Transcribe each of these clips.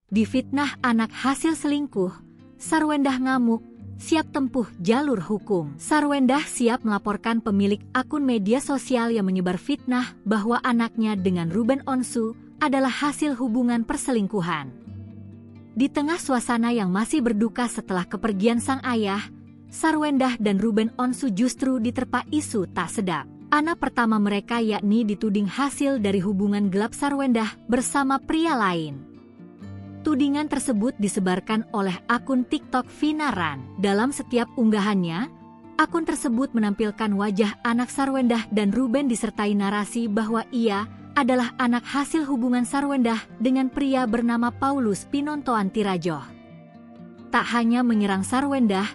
Difitnah anak hasil selingkuh, Sarwendah ngamuk, siap tempuh jalur hukum. Sarwendah siap melaporkan pemilik akun media sosial yang menyebar fitnah bahwa anaknya dengan Ruben Onsu adalah hasil hubungan perselingkuhan. Di tengah suasana yang masih berduka setelah kepergian sang ayah, Sarwendah dan Ruben Onsu justru diterpa isu tak sedap. Anak pertama mereka yakni dituding hasil dari hubungan gelap Sarwendah bersama pria lain. Tudingan tersebut disebarkan oleh akun TikTok Vinaran. Dalam setiap unggahannya, akun tersebut menampilkan wajah anak Sarwendah dan Ruben disertai narasi bahwa ia adalah anak hasil hubungan Sarwendah dengan pria bernama Paulus Pinontoan Tirajoh. Tak hanya menyerang Sarwendah,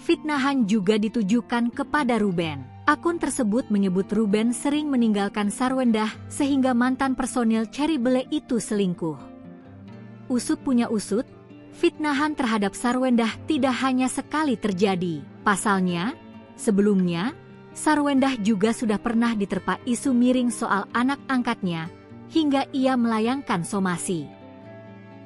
fitnahan juga ditujukan kepada Ruben. Akun tersebut menyebut Ruben sering meninggalkan Sarwendah sehingga mantan personil Cherry Bele itu selingkuh. Usut punya usut, fitnahan terhadap Sarwendah tidak hanya sekali terjadi. Pasalnya, sebelumnya, Sarwendah juga sudah pernah diterpa isu miring soal anak angkatnya, hingga ia melayangkan somasi.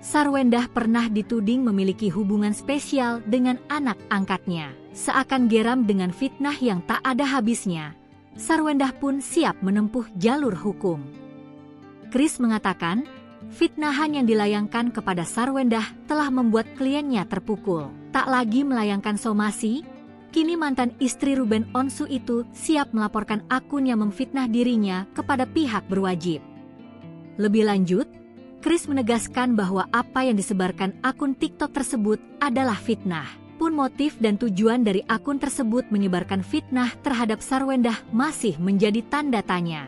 Sarwendah pernah dituding memiliki hubungan spesial dengan anak angkatnya. Seakan geram dengan fitnah yang tak ada habisnya, Sarwendah pun siap menempuh jalur hukum. Chris mengatakan, fitnahan yang dilayangkan kepada Sarwendah telah membuat kliennya terpukul. Tak lagi melayangkan somasi, kini mantan istri Ruben Onsu itu siap melaporkan akun yang memfitnah dirinya kepada pihak berwajib. Lebih lanjut, Chris menegaskan bahwa apa yang disebarkan akun TikTok tersebut adalah fitnah. Pun motif dan tujuan dari akun tersebut menyebarkan fitnah terhadap Sarwendah masih menjadi tanda tanya.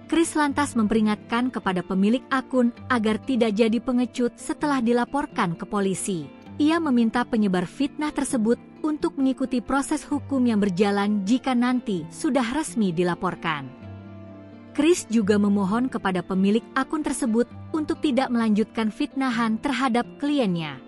Chris lantas memperingatkan kepada pemilik akun agar tidak jadi pengecut setelah dilaporkan ke polisi. Ia meminta penyebar fitnah tersebut untuk mengikuti proses hukum yang berjalan jika nanti sudah resmi dilaporkan. Chris juga memohon kepada pemilik akun tersebut untuk tidak melanjutkan fitnahan terhadap kliennya.